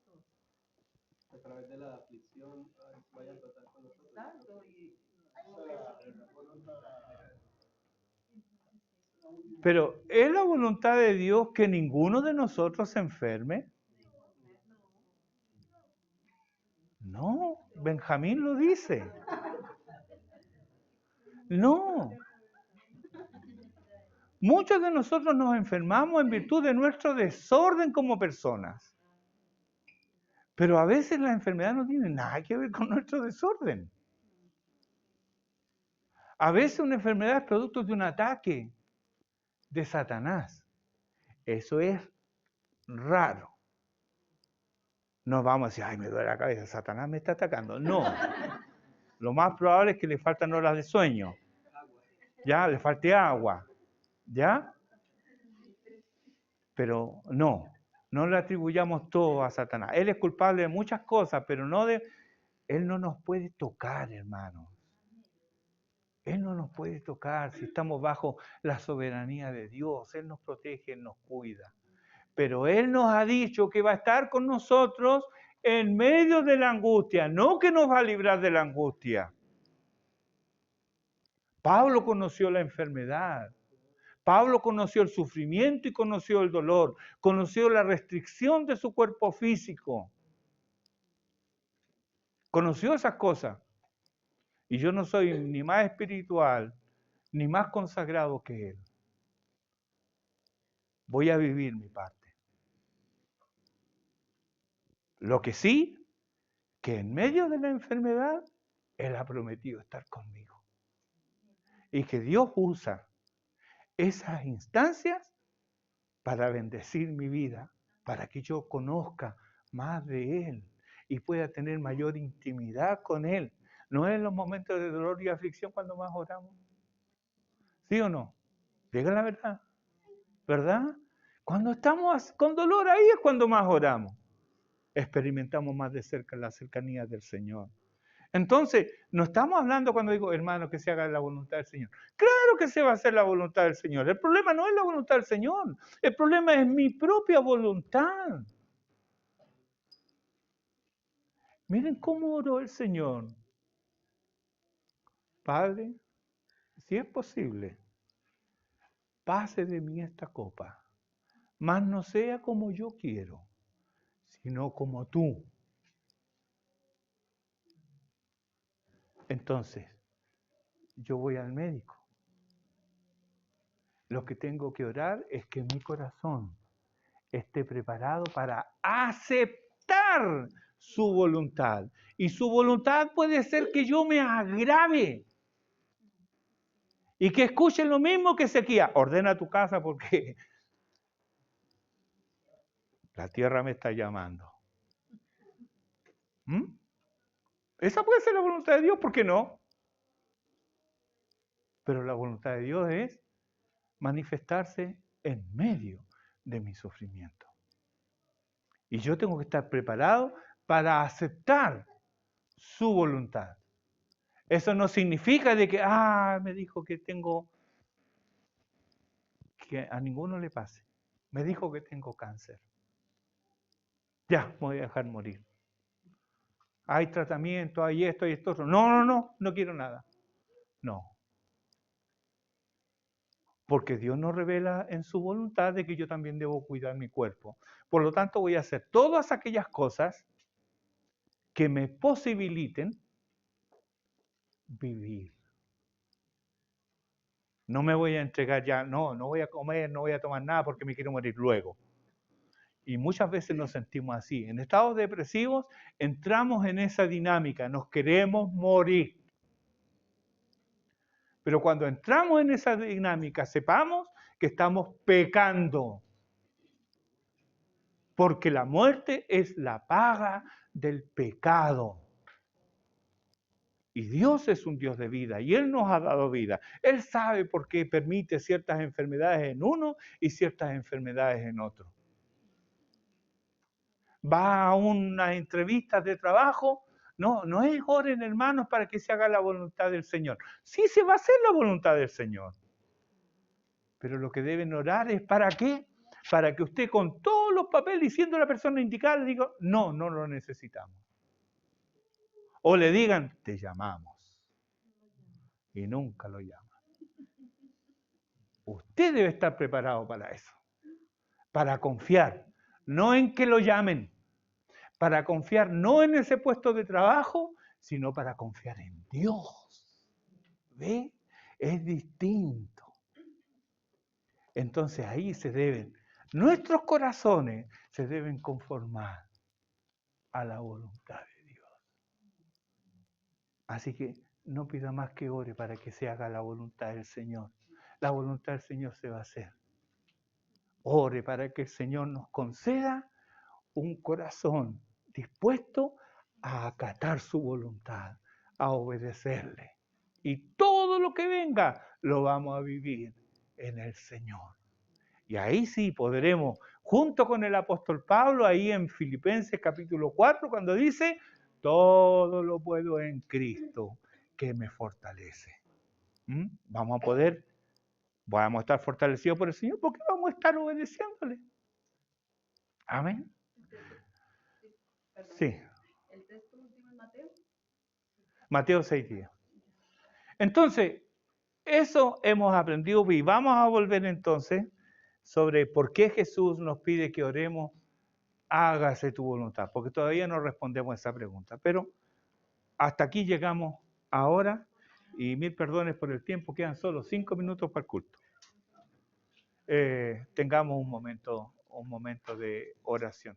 A través de la aflicción vaya a tratar con nosotros. Exacto, Pero ¿es la voluntad de Dios que ninguno de nosotros se enferme? No, Benjamín lo dice. No. Muchos de nosotros nos enfermamos en virtud de nuestro desorden como personas. Pero a veces la enfermedad no tiene nada que ver con nuestro desorden. A veces una enfermedad es producto de un ataque de Satanás. Eso es raro. No vamos a decir, ay, me duele la cabeza, Satanás me está atacando. No. Lo más probable es que le faltan horas de sueño. Ya, le falte agua. ¿Ya? Pero no le atribuyamos todo a Satanás. Él es culpable de muchas cosas, pero Él no nos puede tocar, hermanos. Él no nos puede tocar si estamos bajo la soberanía de Dios. Él nos protege, Él nos cuida. Pero Él nos ha dicho que va a estar con nosotros en medio de la angustia, no que nos va a librar de la angustia. Pablo conoció la enfermedad. Pablo conoció el sufrimiento y conoció el dolor. Conoció la restricción de su cuerpo físico. Conoció esas cosas. Y yo no soy ni más espiritual ni más consagrado que Él. Voy a vivir mi parte. Lo que sí, que en medio de la enfermedad, Él ha prometido estar conmigo. Y que Dios usa esas instancias para bendecir mi vida, para que yo conozca más de Él y pueda tener mayor intimidad con Él. ¿No es en los momentos de dolor y aflicción cuando más oramos? ¿Sí o no? Diga la verdad. ¿Verdad? Cuando estamos con dolor, ahí es cuando más oramos. Experimentamos más de cerca la cercanía del Señor. Entonces, no estamos hablando cuando digo, hermano, que se haga la voluntad del Señor. Claro que se va a hacer la voluntad del Señor. El problema no es la voluntad del Señor. El problema es mi propia voluntad. Miren cómo oró el Señor. Padre, si es posible, pase de mí esta copa, mas no sea como yo quiero, sino como tú. Entonces, yo voy al médico. Lo que tengo que orar es que mi corazón esté preparado para aceptar su voluntad. Y su voluntad puede ser que yo me agrave y que escuchen lo mismo que Ezequías. Ordena tu casa porque la tierra me está llamando. ¿Mm? Esa puede ser la voluntad de Dios, ¿por qué no? Pero la voluntad de Dios es manifestarse en medio de mi sufrimiento. Y yo tengo que estar preparado para aceptar su voluntad. Eso no significa de que, me dijo que a ninguno le pase. Me dijo que tengo cáncer. Ya, me voy a dejar morir. Hay tratamiento, hay esto, hay esto otro. No quiero nada. No. Porque Dios nos revela en su voluntad de que yo también debo cuidar mi cuerpo. Por lo tanto, voy a hacer todas aquellas cosas que me posibiliten vivir. No me voy a entregar ya, no voy a comer, no voy a tomar nada porque me quiero morir luego. Y muchas veces nos sentimos así. En estados depresivos entramos en esa dinámica, nos queremos morir. Pero cuando entramos en esa dinámica, sepamos que estamos pecando. Porque la muerte es la paga del pecado. Y Dios es un Dios de vida y Él nos ha dado vida. Él sabe por qué permite ciertas enfermedades en uno y ciertas enfermedades en otro. Va a unas entrevistas de trabajo, no es oren hermanos para que se haga la voluntad del Señor. Sí se va a hacer la voluntad del Señor. Pero lo que deben orar es ¿para qué? Para que usted con todos los papeles diciendo a la persona indicada le diga, no lo necesitamos. O le digan, te llamamos. Y nunca lo llaman. Usted debe estar preparado para eso. Para confiar, no en que lo llamen. Para confiar no en ese puesto de trabajo, sino para confiar en Dios. ¿Ve? Es distinto. Entonces ahí nuestros corazones se deben conformar a la voluntad de Dios. Así que no pida más que ore para que se haga la voluntad del Señor. La voluntad del Señor se va a hacer. Ore para que el Señor nos conceda un corazón dispuesto a acatar su voluntad, a obedecerle. Y todo lo que venga lo vamos a vivir en el Señor. Y ahí sí podremos, junto con el apóstol Pablo, ahí en Filipenses capítulo 4, cuando dice, todo lo puedo en Cristo que me fortalece. Vamos a estar fortalecidos por el Señor porque vamos a estar obedeciéndole. Amén. Sí. ¿El texto último es Mateo? Mateo 6:10. Entonces, eso hemos aprendido y vamos a volver entonces sobre por qué Jesús nos pide que oremos, hágase tu voluntad, porque todavía no respondemos a esa pregunta, pero hasta aquí llegamos ahora Y mil perdones por el tiempo, quedan solo 5 minutos para el culto. Tengamos un momento de oración.